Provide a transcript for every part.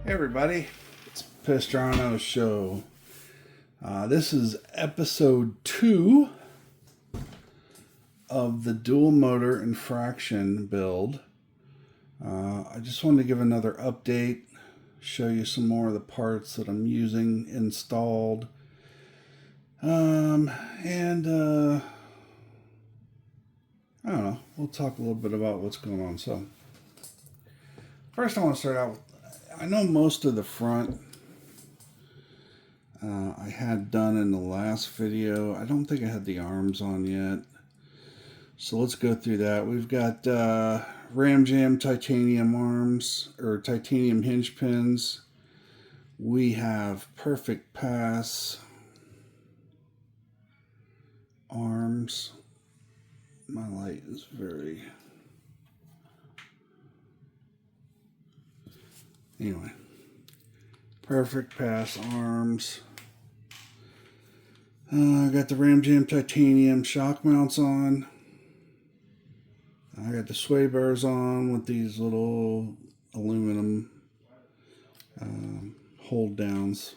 Hey everybody, it's Rhino show. This is episode 2 of the dual motor Infraction build. I just wanted to give another update, show you some more of the parts that I'm using installed, and I don't know, we'll talk a little bit about what's going on. So first I want to start out with, I know most of the front I had done in the last video. I don't think I had the arms on yet. So let's go through that. We've got RamJam titanium arms, or titanium hinge pins. We have Perfect Pass arms. My light is very... Anyway, Perfect Pass arms. I got the RamJam titanium shock mounts on. I got the sway bars on with these little aluminum hold downs.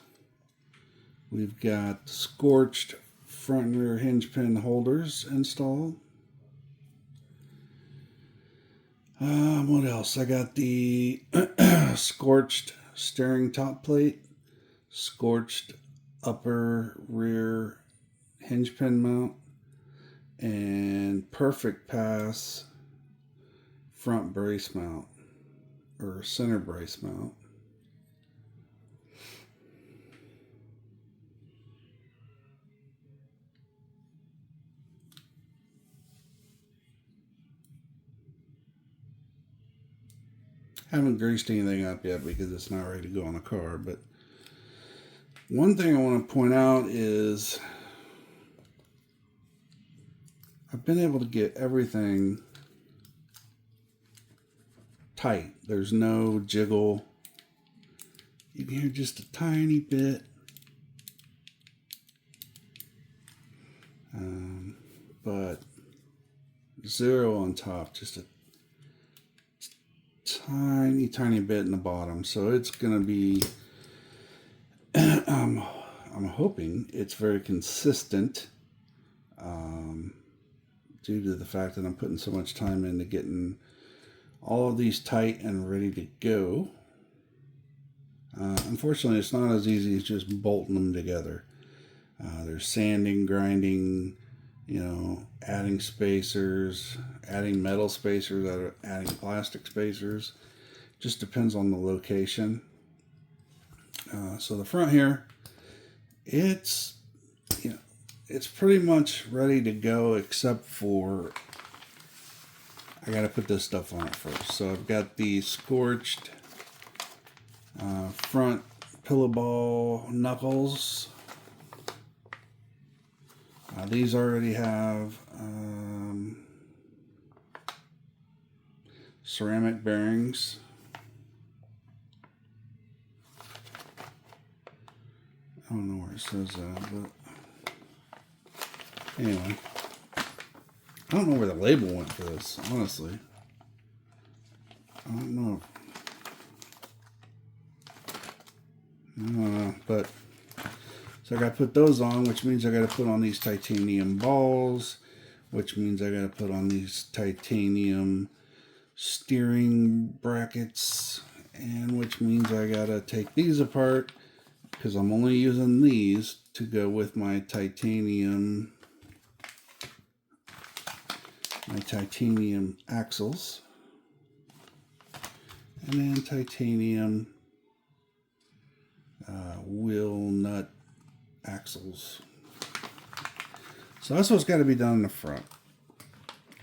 We've got Scorched front and rear hinge pin holders installed. What else? I got the Scorched steering top plate, Scorched upper rear hinge pin mount, and Perfect Pass front brace mount, or center brace mount. Haven't greased anything up yet because it's not ready to go on a car, but one thing I want to point out is I've been able to get everything tight. There's no jiggle. You can hear just a tiny bit. But zero on top, just a tiny bit in the bottom. So it's going to be, I'm hoping it's very consistent, due to the fact that I'm putting so much time into getting all of these tight and ready to go. Unfortunately, it's not as easy as just bolting them together. There's sanding, grinding, adding spacers, adding metal spacers, adding plastic spacers. Just depends on the location. So the front here, it's pretty much ready to go, except for I got to put this stuff on it first. So I've got the Scorched front pillow ball knuckles. These already have ceramic bearings. I don't know where it says that, but anyway. I don't know where the label went for this, honestly. I don't know. But so I got to put those on, which means I got to put on these titanium balls, which means I got to put on these titanium steering brackets, and which means I got to take these apart because I'm only using these to go with my titanium axles, and then titanium wheel nut axles. So that's what's got to be done in the front,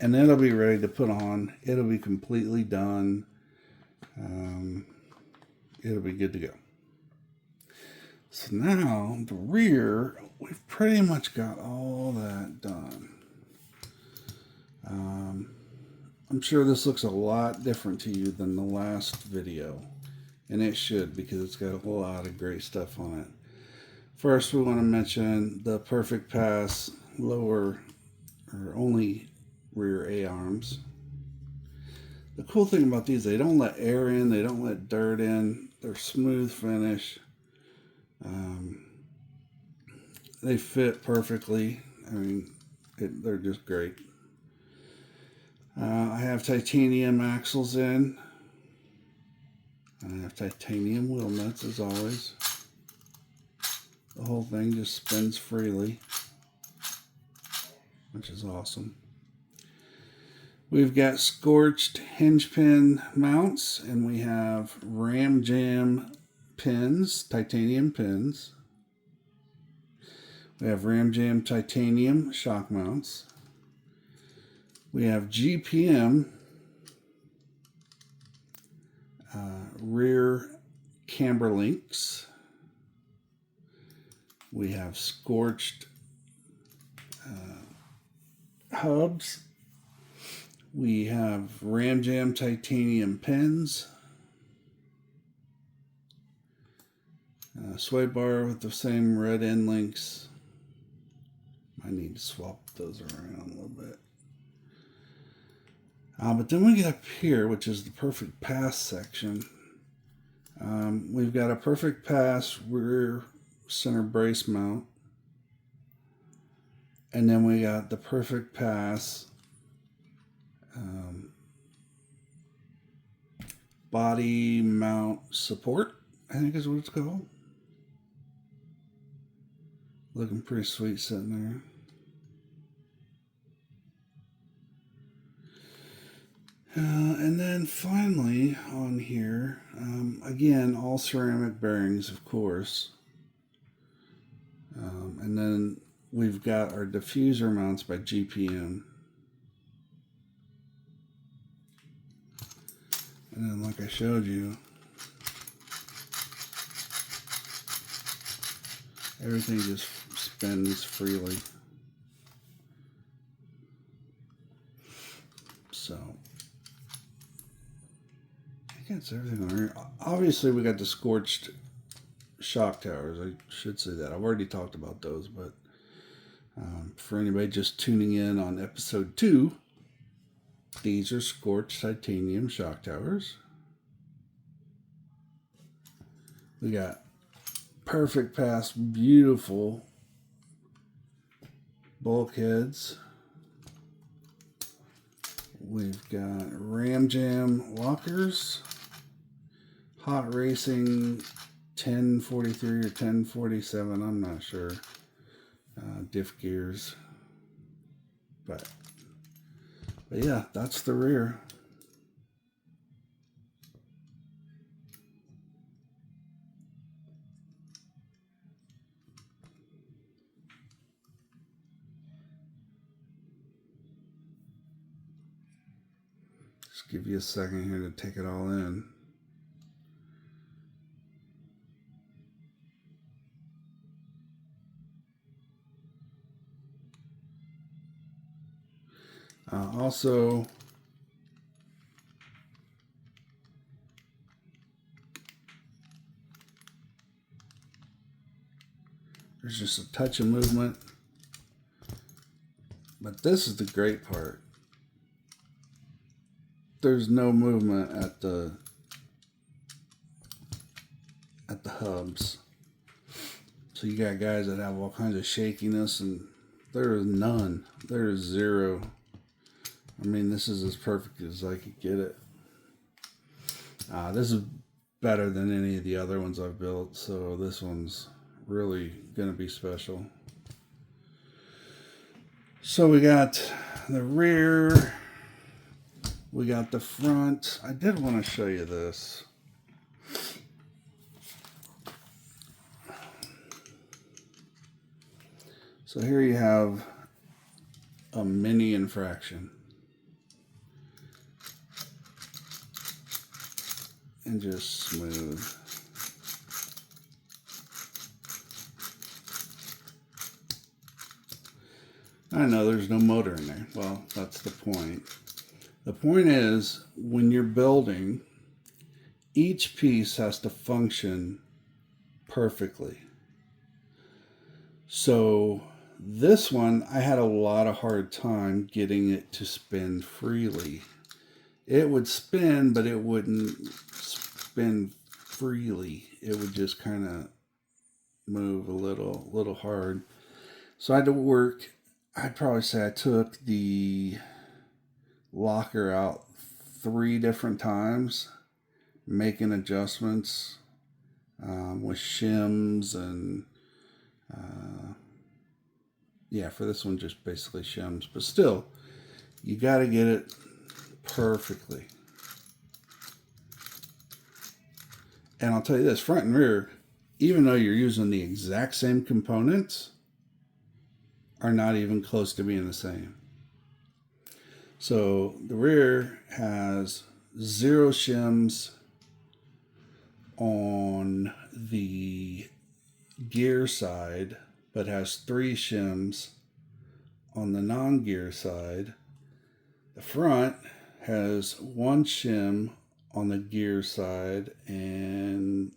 and then it'll be ready to put on. It'll be completely done. It'll be good to go. So now the rear, we've pretty much got all that done. I'm sure this looks a lot different to you than the last video, and it should, because it's got a lot of great stuff on it. First, we want to mention the Perfect Pass lower, or only rear A-arms. The cool thing about these, they don't let air in, they don't let dirt in. They're smooth finish. They fit perfectly. I mean, they're just great. I have titanium axles in. I have titanium wheel nuts as always. The whole thing just spins freely, which is awesome. We've got Scorched hinge pin mounts, and we have RamJam pins, titanium pins. We have RamJam titanium shock mounts. We have GPM rear camber links. We have Scorched hubs. We have RamJam titanium pins. Sway bar with the same red end links. I need to swap those around a little bit. But then we get up here, which is the perfect pass section. We've got a perfect pass rear center brace mount. And then we got the perfect pass body mount support, I think is what it's called. Looking pretty sweet sitting there. And then finally on here, again, all ceramic bearings, of course. And then we've got our diffuser mounts by GPM. And then, like I showed you, everything just spins freely. So, I guess everything on here. Obviously, we got the Scorched shock towers. I should say that. I've already talked about those, but for anybody just tuning in on episode 2, these are Scorched titanium shock towers. We got perfect pass, beautiful bulkheads. We've got RamJam lockers, hot racing 1043 or 1047, I'm not sure. Diff gears, but yeah, that's the rear. Just give you a second here to take it all in. Also, there's just a touch of movement, but this is the great part. There's no movement at the hubs. So you got guys that have all kinds of shakiness, and there is none. There is zero. I mean, this is as perfect as I could get it. This is better than any of the other ones I've built, so this one's really going to be special. So we got the rear, we got the front. I did want to show you this. So here you have a mini Infraction. And just smooth. I know there's no motor in there. Well, that's the point. The point is, when you're building, each piece has to function perfectly. So this one, I had a lot of hard time getting it to spin freely. It would spin, but it wouldn't spin freely. It would just kind of move a little hard. So I had to work. I'd probably say I took the locker out 3 different times, making adjustments with shims and yeah, for this one just basically shims, but still you got to get it perfectly. And I'll tell you this, front and rear, even though you're using the exact same components, are not even close to being the same. So the rear has 0 shims on the gear side, but has 3 shims on the non-gear side. The front has 1 shim on the gear side and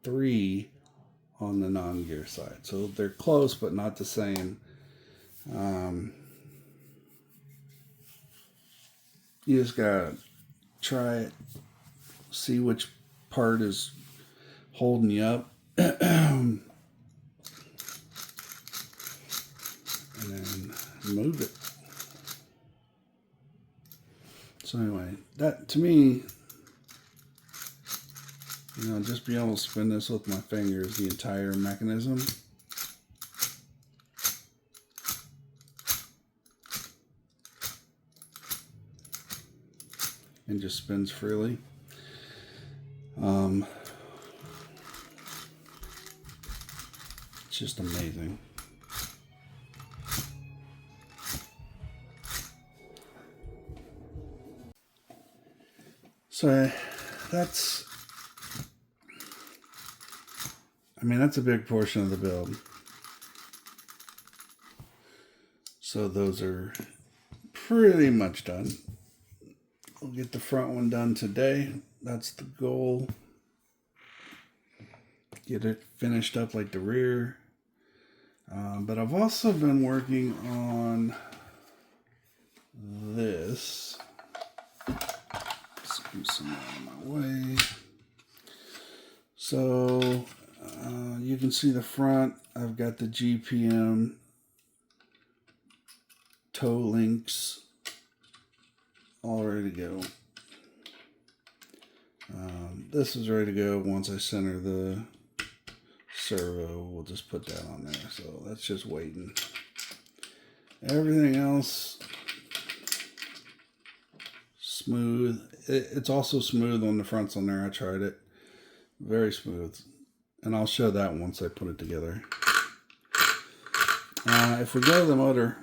3 on the non-gear side. So they're close, but not the same. You just gotta try it, see which part is holding you up, and then move it. So anyway, that to me, just being able to spin this with my fingers, the entire mechanism, and just spins freely. It's just amazing. So that's a big portion of the build. So those are pretty much done. We'll get the front one done today. That's the goal. Get it finished up like the rear. But I've also been working on this. Scoot some out of my way. So you can see the front. I've got the GPM toe links all ready to go. This is ready to go once I center the servo. We'll just put that on there. So that's just waiting. Everything else smooth. It's also smooth on the fronts on there. I tried it. Very smooth. And I'll show that once I put it together. If we go to the motor,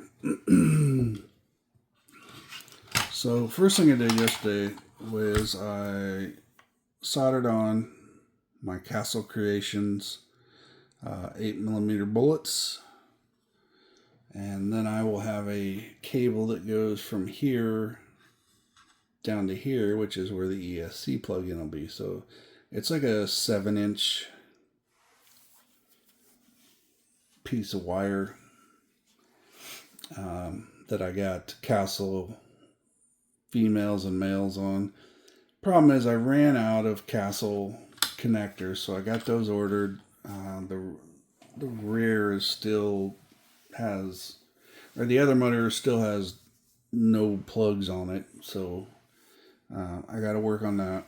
so first thing I did yesterday was I soldered on my Castle Creations 8mm bullets, and then I will have a cable that goes from here down to here, which is where the ESC plug-in will be. So it's like a 7-inch piece of wire that I got Castle females and males on. Problem is I ran out of Castle connectors, so I got those ordered. The rear is still has, or the other motor still has no plugs on it, so I got to work on that.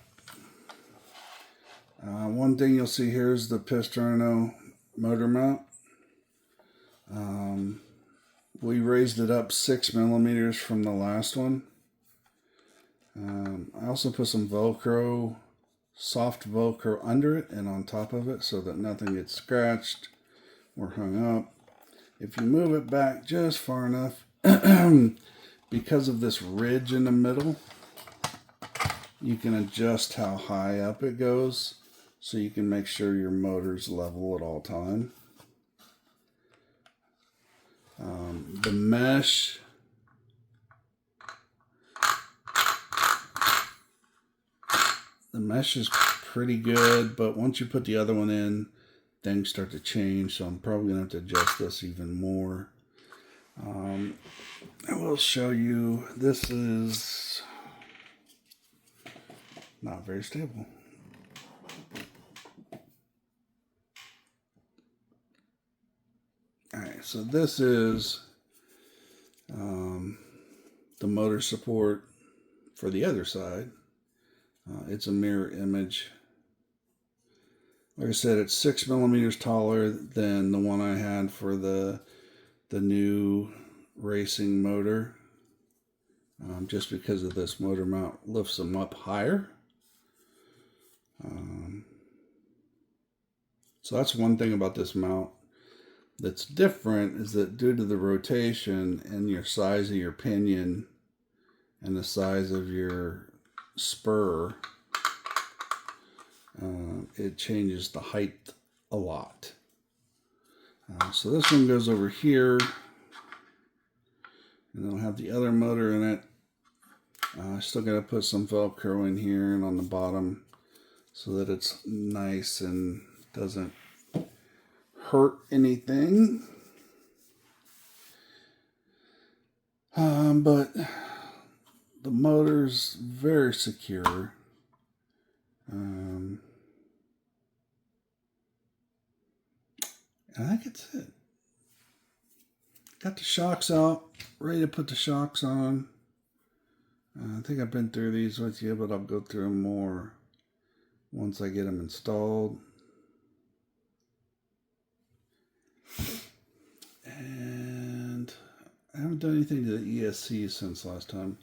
One thing you'll see here is the piston motor mount. We raised it up 6mm from the last one. I also put some Velcro, soft Velcro under it and on top of it so that nothing gets scratched or hung up. If you move it back just far enough, because of this ridge in the middle, you can adjust how high up it goes so you can make sure your motor's level at all time. The mesh, is pretty good, but once you put the other one in, things start to change, so I'm probably going to have to adjust this even more. I will show you, this is not very stable. so this is the motor support for the other side. It's a mirror image. Like I said, it's 6 millimeters taller than the one I had for the new racing motor. Just because of this motor mount lifts them up higher. So that's one thing about this mount that's different, is that due to the rotation and your size of your pinion and the size of your spur, it changes the height a lot. So this one goes over here, and it'll have the other motor in it. I still got to put some Velcro in here and on the bottom so that it's nice and doesn't hurt anything. But the motor's very secure. I think it's it. Got the shocks out, ready to put the shocks on. I think I've been through these with you, but I'll go through them more once I get them installed. And I haven't done anything to the ESC since last time.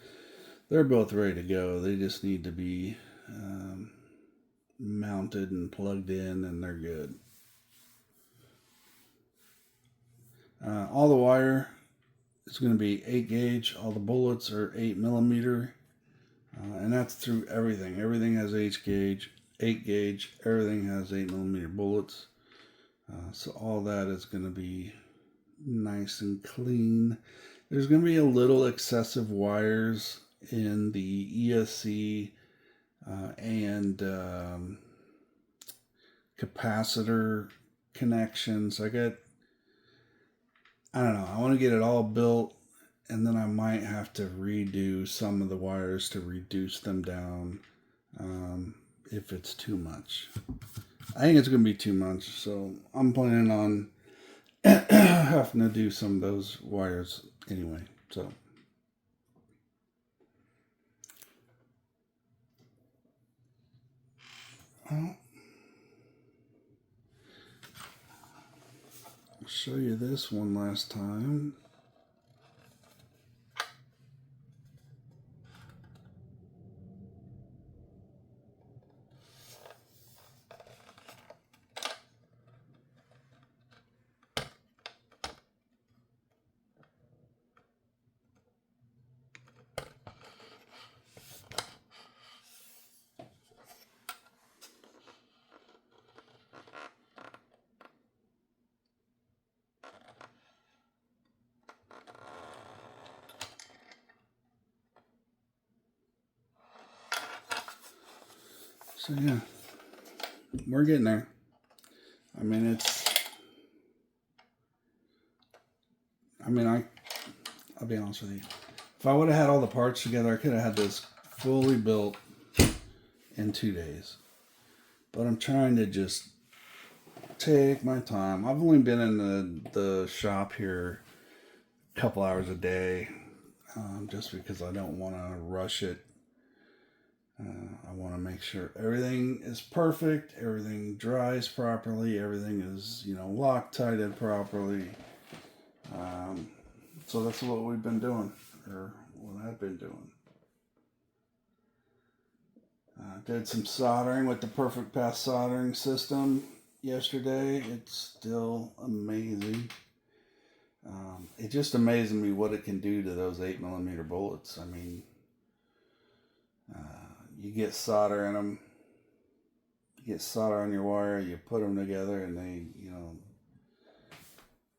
They're both ready to go. They just need to be mounted and plugged in, and they're good. All the wire is going to be 8 gauge. All the bullets are 8 millimeter. And that's through everything. Everything has 8 gauge. Everything has 8 millimeter bullets. So all that is going to be nice and clean. There's going to be a little excessive wires in the ESC and capacitor connections. I don't know. I want to get it all built, and then I might have to redo some of the wires to reduce them down if it's too much. I think it's going to be too much, so I'm planning on having to do some of those wires anyway. So I'll show you this one last time. So yeah, we're getting there. I mean, I'll be honest with you. If I would have had all the parts together, I could have had this fully built in 2 days. But I'm trying to just take my time. I've only been in the shop here a couple hours a day, just because I don't want to rush it. I want to make sure everything is perfect, everything dries properly, everything is, Loctited properly. So that's what we've been doing, or what I've been doing. Did some soldering with the Perfect Path soldering system yesterday. It's still amazing. It just amazes me what it can do to those 8 millimeter bullets. I mean, you get solder in them, you get solder on your wire, you put them together, and they,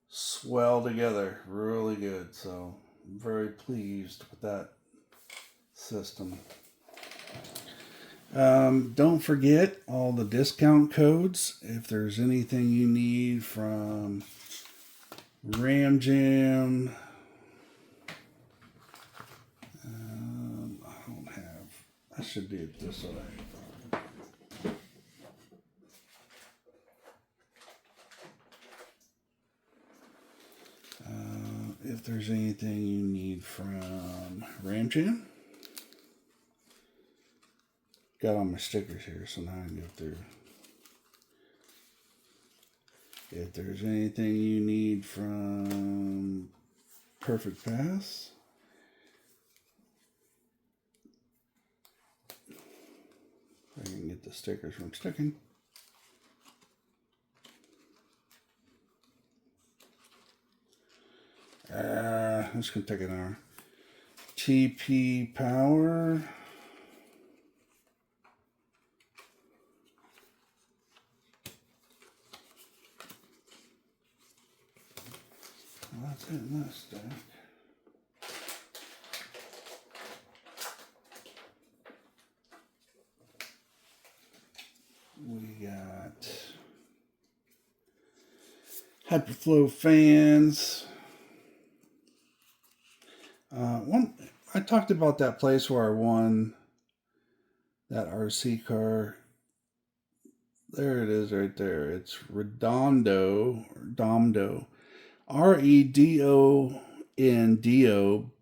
swell together really good. So I'm very pleased with that system. Don't forget all the discount codes. If there's anything you need from RamJam, I should be at this way. there's anything you need from RamJam. Got all my stickers here, so now I can go through. If there's anything you need from Perfect Pass. I can get the stickers from sticking. This can take an hour. TP Power. Well, that's it in this stack. We got Hyperflow fans. I talked about that place where I won that RC car. There it is right there. It's Redondo, or Domdo, REDONDO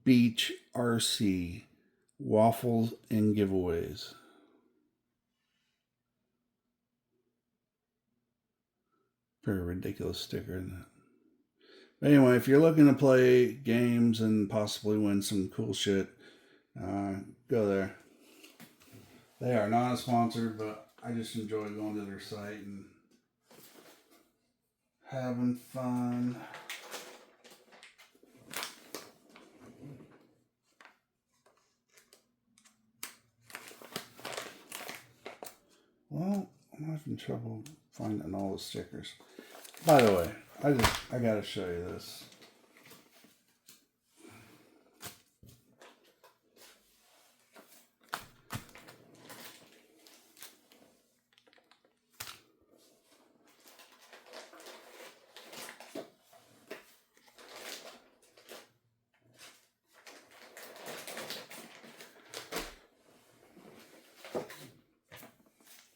Beach RC, waffles and giveaways. Very ridiculous sticker, isn't it? But anyway, if you're looking to play games and possibly win some cool shit, go there. They are not a sponsor, but I just enjoy going to their site and having fun. Well, I'm having trouble finding all the stickers. By the way, I gotta show you this.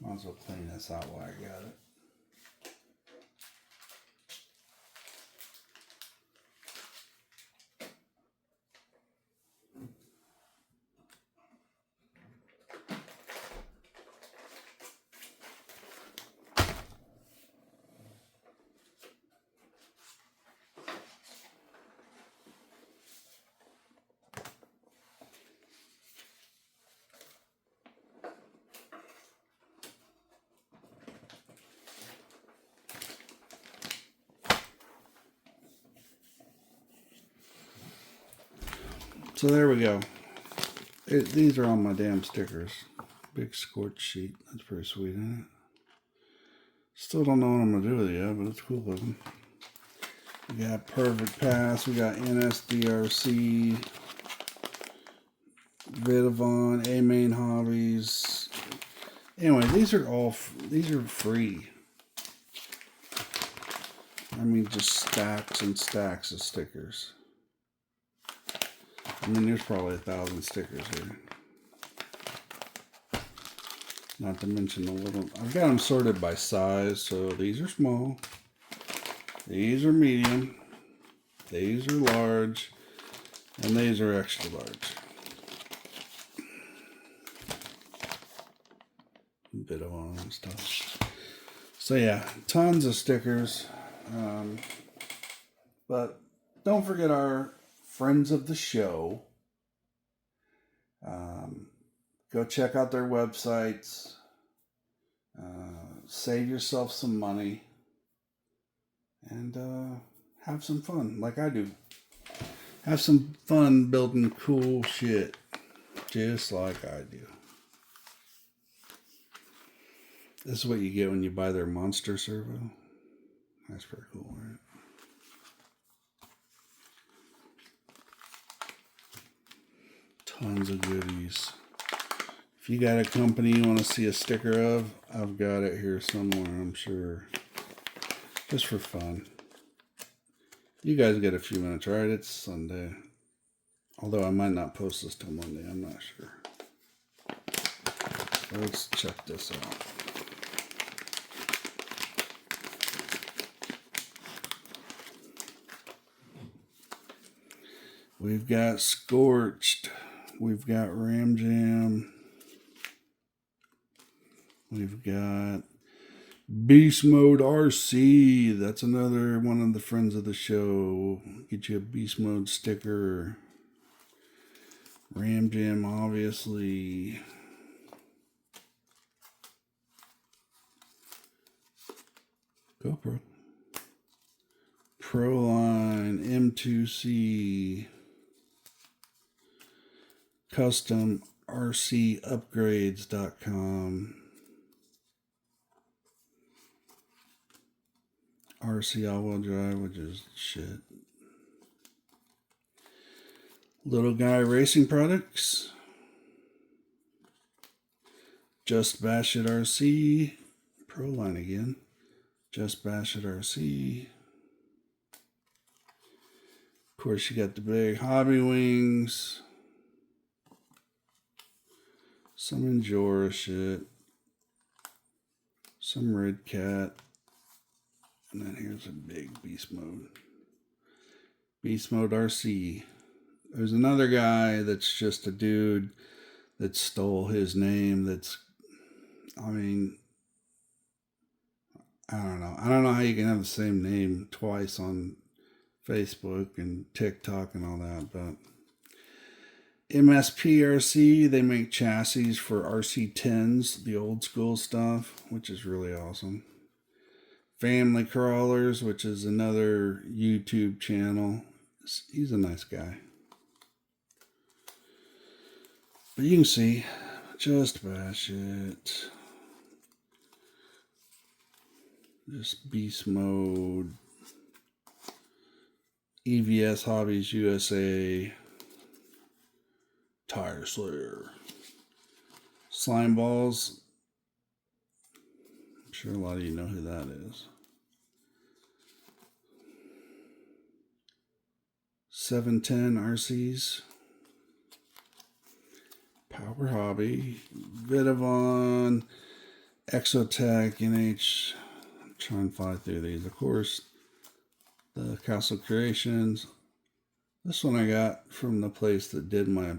Might as well clean this out while I got it. So there we go. These are on my damn stickers. Big Scorched sheet. That's pretty sweet, isn't it? Still don't know what I'm going to do with it yet, but it's cool looking. We got Perfect Pass. We got NSDRC. Vidavon. A-Main Hobbies. Anyway, these are free. I mean, just stacks and stacks of stickers. I mean, there's probably 1,000 stickers here. Not to mention the little... I've got them sorted by size, so these are small. These are medium. These are large. And these are extra large. A bit of all that stuff. So yeah, tons of stickers. But don't forget our friends of the show. Go check out their websites. Save yourself some money. And have some fun, like I do. Have some fun building cool shit, just like I do. This is what you get when you buy their monster servo. That's pretty cool, right? Tons of goodies. If you got a company you want to see a sticker of, I've got it here somewhere, I'm sure. Just for fun. You guys get a few minutes, right? It's Sunday. Although I might not post this till Monday, I'm not sure. Let's check this out. We've got Scorched. We've got RamJam. We've got Beast Mode RC. That's another one of the friends of the show. Get you a Beast Mode sticker. RamJam, obviously. GoPro. Proline, M2C. Custom RCupgrades.com. RC all-wheel drive, which is shit. Little Guy Racing Products. Just Bash It RC. Proline again. Just Bash It RC. Of course, you got the big Hobby Wings. Some Enjora shit. Some Red Cat. And then here's a big Beast Mode. Beast Mode RC. There's another guy that's just a dude that stole his name. I don't know. I don't know how you can have the same name twice on Facebook and TikTok and all that, but MSPRC, they make chassis for RC10s, the old school stuff, which is really awesome. Family Crawlers, which is another YouTube channel. He's a nice guy. But you can see, Just Bash It. Just Beast Mode. EVS Hobbies USA. Tire Slayer. Slime Balls. I'm sure a lot of you know who that is. 710 RCs. Power Hobby. Vidavon. Exotech. NH. I'm trying to fly through these. Of course, the Castle Creations. This one I got from the place that did my...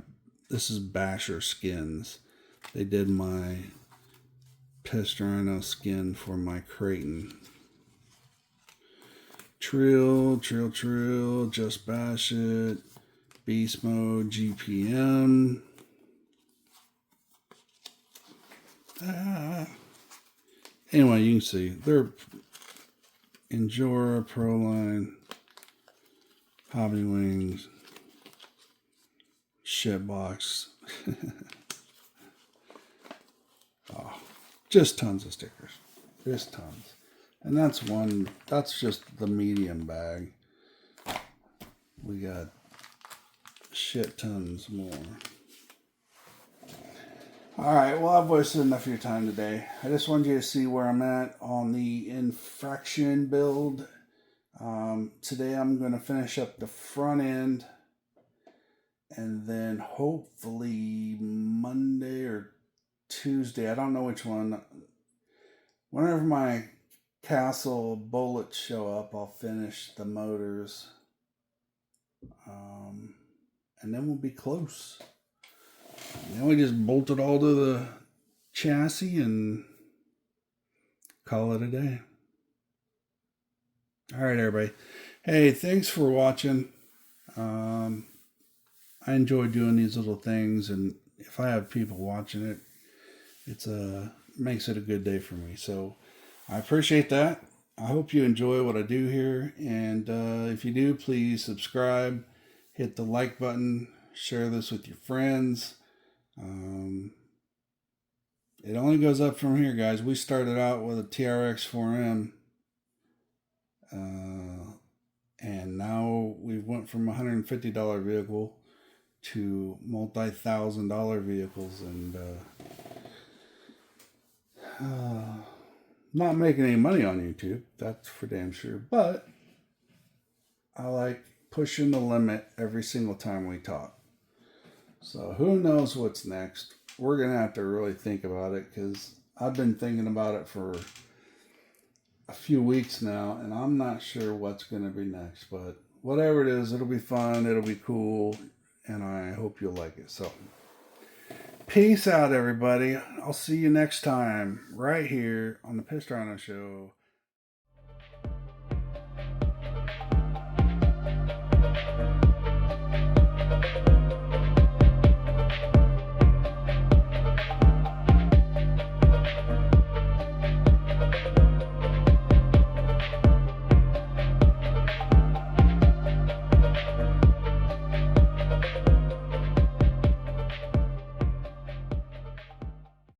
This is Basher Skins. They did my Pissed Rhino skin for my Creighton. Trill, Just Bash It, Beast Mode, GPM. Anyway, you can see they're Enjora, Proline, Hobby Wings, Shitbox. Oh, just tons of stickers. Just tons. And that's just the medium bag. We got shit tons more. Alright, well, I've wasted enough of your time today. I just wanted you to see where I'm at on the Infraction build. Today I'm going to finish up the front end. And then hopefully Monday or Tuesday, I don't know which one. Whenever my Castle bullets show up, I'll finish the motors. And then we'll be close. And then we just bolt it all to the chassis and call it a day. Alright, everybody. Hey, thanks for watching. I enjoy doing these little things, and if I have people watching it, it's makes it a good day for me. So I appreciate that. I hope you enjoy what I do here, and if you do, please subscribe, hit the like button, share this with your friends. It only goes up from here, guys. We started out with a TRX 4M, and now we went from $150 vehicle to multi-$1,000 vehicles, and not making any money on YouTube, that's for damn sure, but I like pushing the limit every single time we talk. So who knows what's next? We're gonna have to really think about it, because I've been thinking about it for a few weeks now, and I'm not sure what's gonna be next, but whatever it is, it'll be fun. It'll be cool. And I hope you'll like it. So, peace out, everybody. I'll see you next time right here on the Pissed Rhino Show.